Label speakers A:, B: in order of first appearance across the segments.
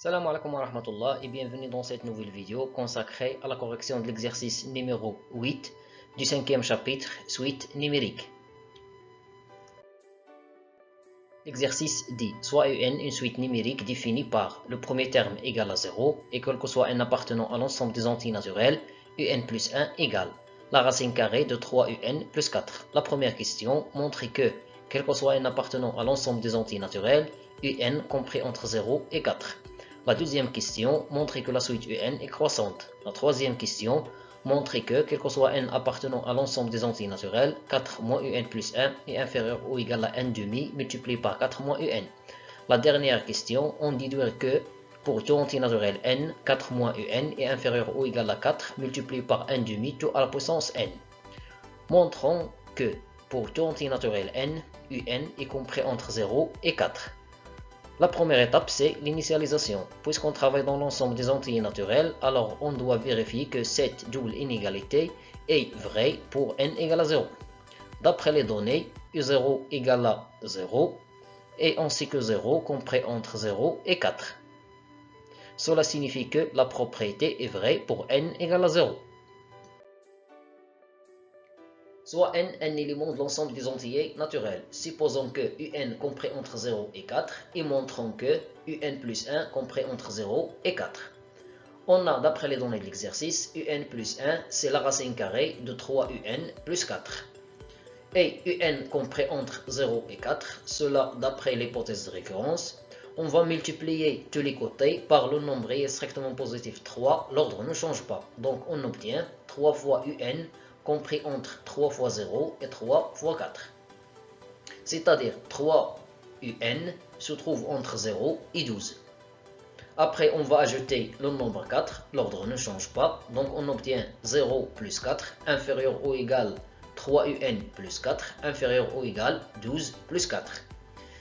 A: Salam alaikum wa rahmatullah et bienvenue dans cette nouvelle vidéo consacrée à la correction de l'exercice numéro 8 du 5e chapitre, suite numérique. L'exercice dit, soit UN une suite numérique définie par le premier terme égal à 0 et quel que soit n appartenant à l'ensemble des entiers naturels, UN plus 1 égale la racine carrée de 3UN plus 4. La première question montre que, quel que soit n appartenant à l'ensemble des entiers naturels, UN compris entre 0 et 4. La deuxième question montre que la suite UN est croissante. La troisième question montre que, quel que soit n appartenant à l'ensemble des entiers naturels, 4 moins UN plus 1 est inférieur ou égal à n demi multiplié par 4 moins UN. La dernière question, on déduit que, pour tout entier naturel n, 4 moins UN est inférieur ou égal à 4 multiplié par n demi tout à la puissance n. Montrons que, pour tout entier naturel n, UN est compris entre 0 et 4. La première étape, c'est l'initialisation. Puisqu'on travaille dans l'ensemble des entiers naturels, alors on doit vérifier que cette double inégalité est vraie pour n égale à 0. D'après les données, U0 égale à 0 et on sait que 0 compris entre 0 et 4. Cela signifie que la propriété est vraie pour n égale à 0. Soit n un élément de l'ensemble des entiers naturels. Supposons que un compris entre 0 et 4 et montrons que un plus 1 compris entre 0 et 4. On a, d'après les données de l'exercice, un plus 1, c'est la racine carrée de 3un plus 4. Et un compris entre 0 et 4, cela d'après l'hypothèse de référence, on va multiplier tous les côtés par le nombre réel strictement positif 3, l'ordre ne change pas. Donc on obtient 3 fois un compris entre 3 fois 0 et 3 fois 4. C'est-à-dire 3 UN se trouve entre 0 et 12. Après, on va ajouter le nombre 4, l'ordre ne change pas, donc on obtient 0 plus 4 inférieur ou égal 3 UN plus 4 inférieur ou égal 12 plus 4.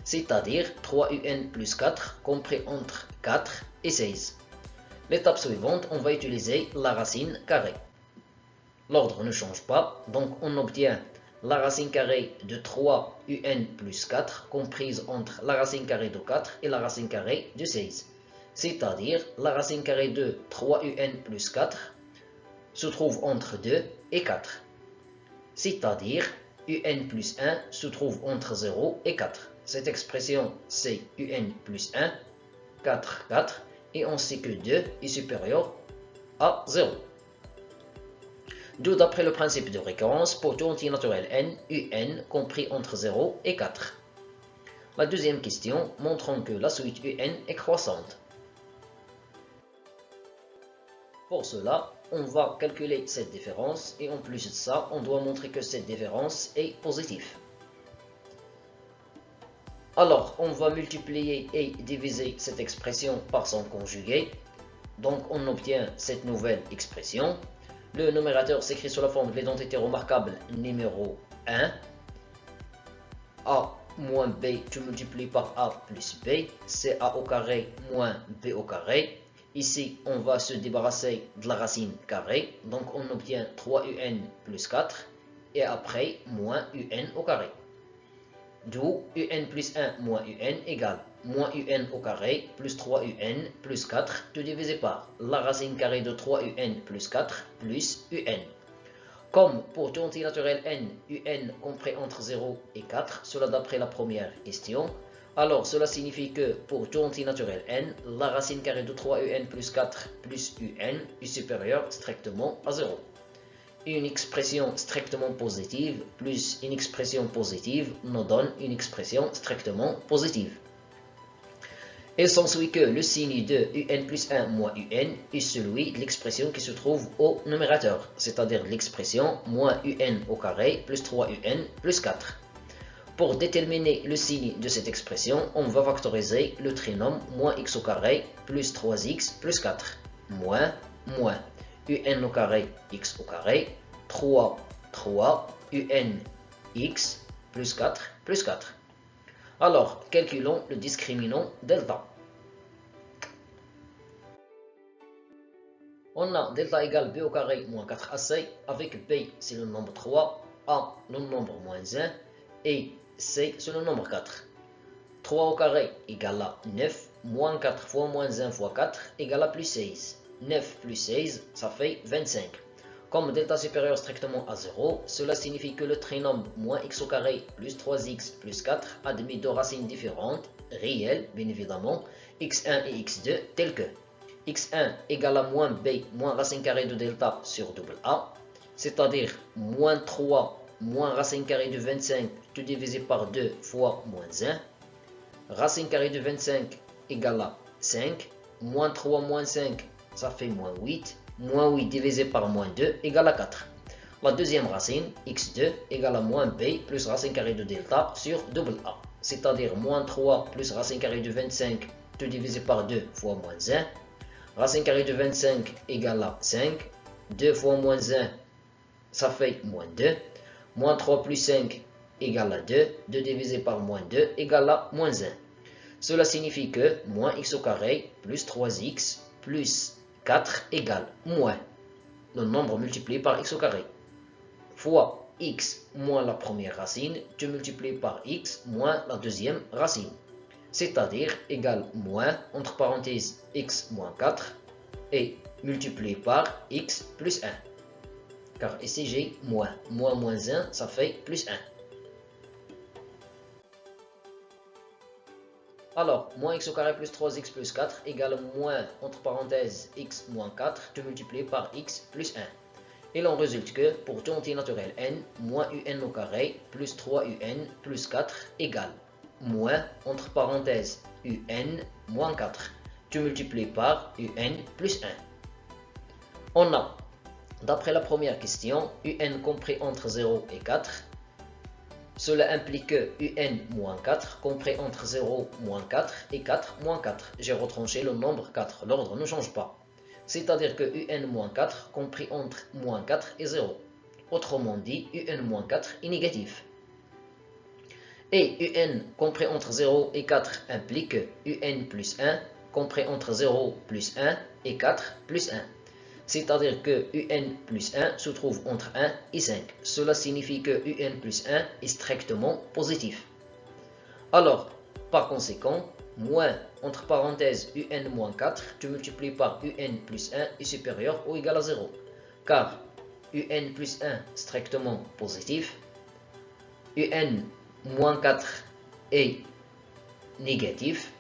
A: C'est-à-dire 3 UN plus 4 compris entre 4 et 16. L'étape suivante, on va utiliser la racine carrée. L'ordre ne change pas, donc on obtient la racine carrée de 3 UN plus 4 comprise entre la racine carrée de 4 et la racine carrée de 16. C'est-à-dire la racine carrée de 3 UN plus 4 se trouve entre 2 et 4. C'est-à-dire UN plus 1 se trouve entre 0 et 4. Cette expression c'est UN plus 1, 4, 4, et on sait que 2 est supérieur à 0. D'où d'après le principe de récurrence, pour tout entier naturel n, un compris entre 0 et 4. La deuxième question, montrons que la suite un est croissante. Pour cela, on va calculer cette différence et en plus de ça, on doit montrer que cette différence est positive. Alors, on va multiplier et diviser cette expression par son conjugué. Donc, on obtient cette nouvelle expression. Le numérateur s'écrit sous la forme de l'identité remarquable numéro 1. A moins B, tu multiplies par A plus B. C'est A au carré moins B au carré. Ici, on va se débarrasser de la racine carrée. Donc, on obtient 3UN plus 4. Et après, moins UN au carré. D'où UN plus 1 moins UN égale moins UN au carré plus 3UN plus 4 tout divisé par la racine carrée de 3UN plus 4 plus UN. Comme pour tout entier naturel n, UN compris entre 0 et 4, cela d'après la première question, alors cela signifie que pour tout entier naturel n, la racine carrée de 3UN plus 4 plus UN est supérieure strictement à 0. Une expression strictement positive plus une expression positive nous donne une expression strictement positive. Il s'ensuit que le signe de UN plus 1 moins UN est celui de l'expression qui se trouve au numérateur, c'est-à-dire l'expression moins UN au carré plus 3UN plus 4. Pour déterminer le signe de cette expression, on va factoriser le trinôme moins x au carré plus 3x plus 4, moins un au carré x au carré, 3 un x plus 4 plus 4. Alors, calculons le discriminant delta. On a delta égale b au carré moins 4ac, avec b c'est le nombre 3, a le nombre moins 1 et c c'est le nombre 4. 3 au carré égale à 9, moins 4 fois moins 1 fois 4 égale à plus 16. 9 plus 16, ça fait 25. Comme delta supérieur strictement à 0, cela signifie que le trinôme moins x au carré plus 3x plus 4 admet deux racines différentes, réelles bien évidemment, x1 et x2, telles que x1 égale à moins b moins racine carrée de delta sur double a, c'est-à-dire moins 3 moins racine carrée de 25 tout divisé par 2 fois moins 1. Racine carrée de 25 égale à 5, moins 3 moins 5, ça fait moins 8, moins 8 divisé par moins 2 égale à 4. La deuxième racine, x2, égale à moins b plus racine carrée de delta sur double a, c'est-à-dire moins 3 plus racine carrée de 25 tout divisé par 2 fois moins 1. Racine carrée de 25 égale à 5, 2 fois moins 1, ça fait moins 2, moins 3 plus 5 égale à 2, 2 divisé par moins 2 égale à moins 1. Cela signifie que moins x au carré plus 3x plus 4 égale moins le nombre multiplié par x au carré fois x moins la première racine, tu multiplies par x moins la deuxième racine, c'est-à-dire égale moins, entre parenthèses, x moins 4 et multiplié par x plus 1. Car ici j'ai moins, moins 1, ça fait plus 1. Alors, moins x au carré plus 3x plus 4 égale moins, entre parenthèses, x moins 4, tout multiplié par x plus 1. Il en résulte que, pour tout entier naturel n, moins un au carré plus 3un plus 4 égale moins, entre parenthèses, un moins 4, tout multiplié par un plus 1. On a, d'après la première question, un compris entre 0 et 4. Cela implique que un moins 4 compris entre 0 moins 4 et 4 moins 4. J'ai retranché le nombre 4, l'ordre ne change pas. C'est-à-dire que un moins 4 compris entre moins 4 et 0. Autrement dit, un moins 4 est négatif. Et un compris entre 0 et 4 implique un plus 1 compris entre 0 plus 1 et 4 plus 1. C'est-à-dire que un plus 1 se trouve entre 1 et 5. Cela signifie que un plus 1 est strictement positif. Alors, par conséquent, moins, entre parenthèses, un moins 4, tu multiplies par un plus 1 est supérieur ou égal à 0. Car un plus 1 strictement positif, un moins 4 est négatif,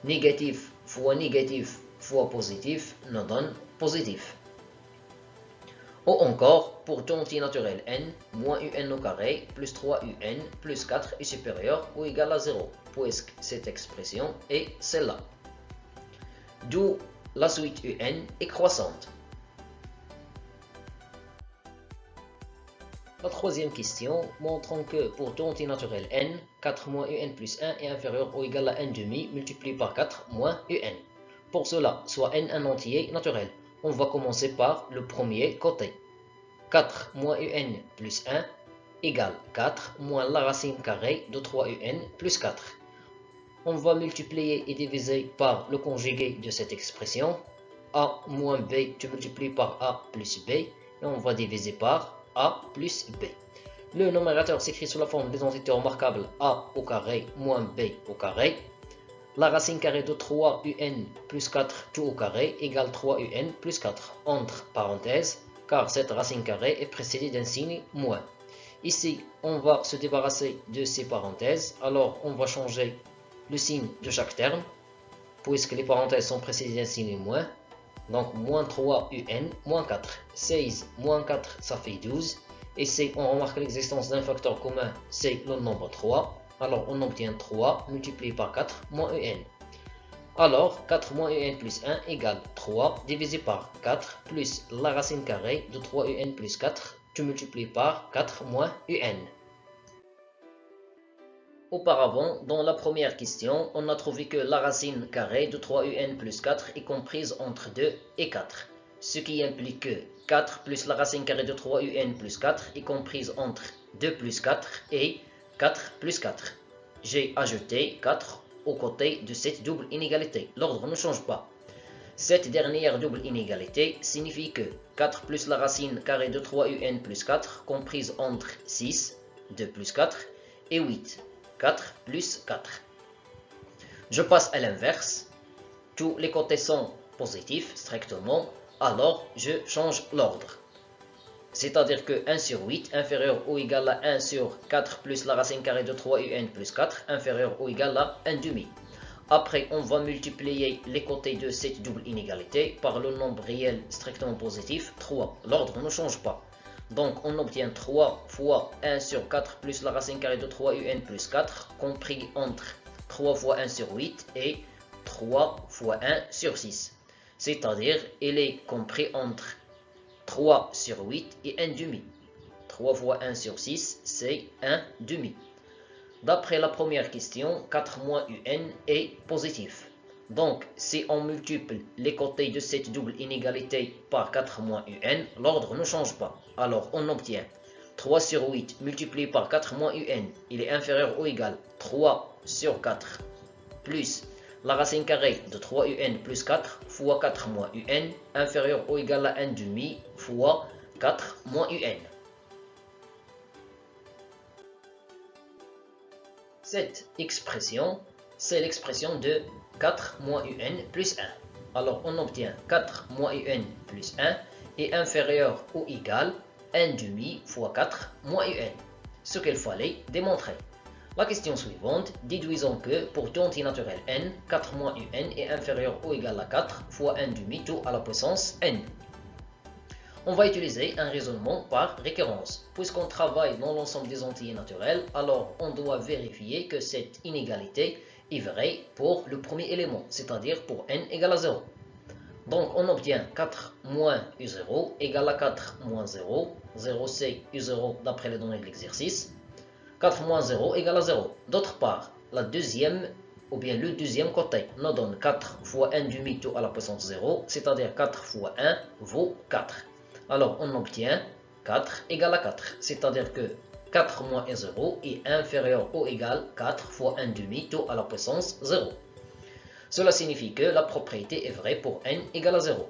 A: négatif fois positif nous donne positif. Ou encore, pour tout entier naturel n, moins un au carré plus 3un plus 4 est supérieur ou égal à 0, puisque cette expression est celle-là. D'où la suite un est croissante. La troisième question montrant que pour tout entier naturel n, 4 moins un plus 1 est inférieur ou égal à 1 demi multiplié par 4 moins un. Pour cela, soit n un entier naturel. On va commencer par le premier côté. 4 moins un plus 1 égale 4 moins la racine carrée de 3un plus 4. On va multiplier et diviser par le conjugué de cette expression. A moins b, tu multiplies par a plus b. Et on va diviser par a plus b. Le numérateur s'écrit sous la forme des entités remarquables a au carré moins b au carré. La racine carrée de 3un plus 4 tout au carré égale 3un plus 4, entre parenthèses, car cette racine carrée est précédée d'un signe moins. Ici, on va se débarrasser de ces parenthèses, alors on va changer le signe de chaque terme, puisque les parenthèses sont précédées d'un signe moins. Donc, moins 3un, moins 4. 16 moins 4, ça fait 12. Ici, on remarque l'existence d'un facteur commun, c'est le nombre 3. Alors, on obtient 3 multiplié par 4 moins un. Alors, 4 moins un plus 1 égale 3 divisé par 4 plus la racine carrée de 3un plus 4, tu multiplies par 4 moins un. Auparavant, dans la première question, on a trouvé que la racine carrée de 3un plus 4 est comprise entre 2 et 4. Ce qui implique que 4 plus la racine carrée de 3un plus 4 est comprise entre 2 plus 4 et 4 plus 4. J'ai ajouté 4 aux côtés de cette double inégalité. L'ordre ne change pas. Cette dernière double inégalité signifie que 4 plus la racine carrée de 3un plus 4 comprise entre 6, 2 plus 4 et 8, 4 plus 4. Je passe à l'inverse. Tous les côtés sont positifs strictement, alors je change l'ordre. C'est-à-dire que 1 sur 8 inférieur ou égal à 1 sur 4 plus la racine carrée de 3un plus 4 inférieur ou égal à 1 demi. Après, on va multiplier les côtés de cette double inégalité par le nombre réel strictement positif, 3. L'ordre ne change pas. Donc, on obtient 3 fois 1 sur 4 plus la racine carrée de 3un plus 4, compris entre 3 fois 1 sur 8 et 3 fois 1 sur 6. C'est-à-dire, il est compris entre 3 sur 8 et 1 demi. 3 fois 1 sur 6, c'est 1 demi. D'après la première question, 4 moins un est positif. Donc, si on multiplie les côtés de cette double inégalité par 4 moins un, l'ordre ne change pas. Alors, on obtient 3 sur 8 multiplié par 4 moins un, il est inférieur ou égal 3 sur 4 plus la racine carrée de 3un plus 4 fois 4 moins un, inférieur ou égal à 1 demi fois 4 moins un. Cette expression, c'est l'expression de 4 moins un plus 1. Alors, on obtient 4 moins un plus 1 est inférieur ou égal 1 demi fois 4 moins un. Ce qu'il fallait démontrer. La question suivante, déduisons que pour tout entier naturel n, 4 moins un est inférieur ou égal à 4 fois 1 demi tout à la puissance n. On va utiliser un raisonnement par récurrence. Puisqu'on travaille dans l'ensemble des entiers naturels, alors on doit vérifier que cette inégalité est vraie pour le premier élément, c'est-à-dire pour n égale à 0. Donc on obtient 4 moins u0 égale à 4 moins 0. 0 c'est u0 d'après les données de l'exercice. 4 moins 0 égale à 0. D'autre part, la deuxième ou bien le deuxième côté nous donne 4 fois 1 demi tout à la puissance 0, c'est-à-dire 4 fois 1 vaut 4. Alors on obtient 4 égale à 4, c'est-à-dire que 4 moins 0 est inférieur ou égal 4 fois 1 demi tout à la puissance 0. Cela signifie que la propriété est vraie pour n égale à 0.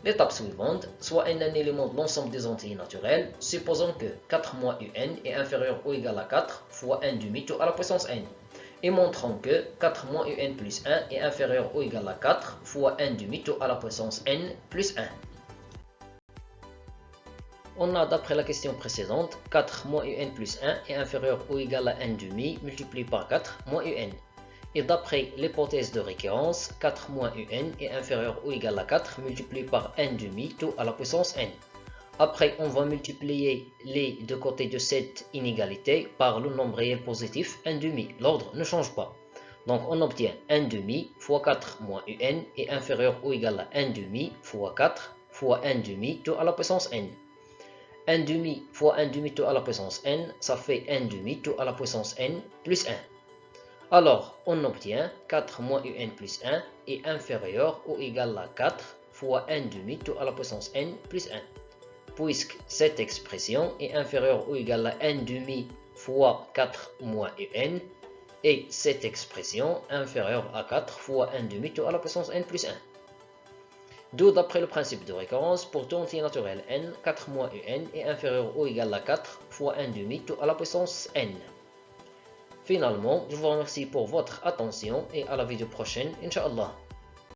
A: L'étape suivante, soit n un élément de l'ensemble des entiers naturels, supposons que 4 moins un est inférieur ou égal à 4 fois 1 demi tout à la puissance n. Et montrons que 4 moins un plus 1 est inférieur ou égal à 4 fois 1 demi tout à la puissance n plus 1. On a, d'après la question précédente, 4 moins un plus 1 est inférieur ou égal à 1 demi multiplié par 4 moins un. Et d'après l'hypothèse de récurrence, 4 moins un est inférieur ou égal à 4 multiplié par 1 demi tout à la puissance n. Après, on va multiplier les deux côtés de cette inégalité par le nombre réel positif 1 demi. L'ordre ne change pas. Donc on obtient 1 demi fois 4 moins un est inférieur ou égal à 1 demi fois 4 fois 1 demi tout à la puissance n. 1 demi fois 1 demi tout à la puissance n, ça fait 1 demi tout à la puissance n plus 1. Alors, on obtient 4 moins un plus 1 est inférieur ou égal à 4 fois 1 demi tout à la puissance n plus 1. Puisque cette expression est inférieure ou égale à 1 demi fois 4 moins un, et cette expression inférieure à 4 fois 1 demi tout à la puissance n plus 1. D'où, d'après le principe de récurrence, pour tout entier naturel n, 4 moins un est inférieur ou égal à 4 fois 1 demi tout à la puissance n. Finalement, je vous remercie pour votre attention et à la vidéo prochaine, Inch'Allah.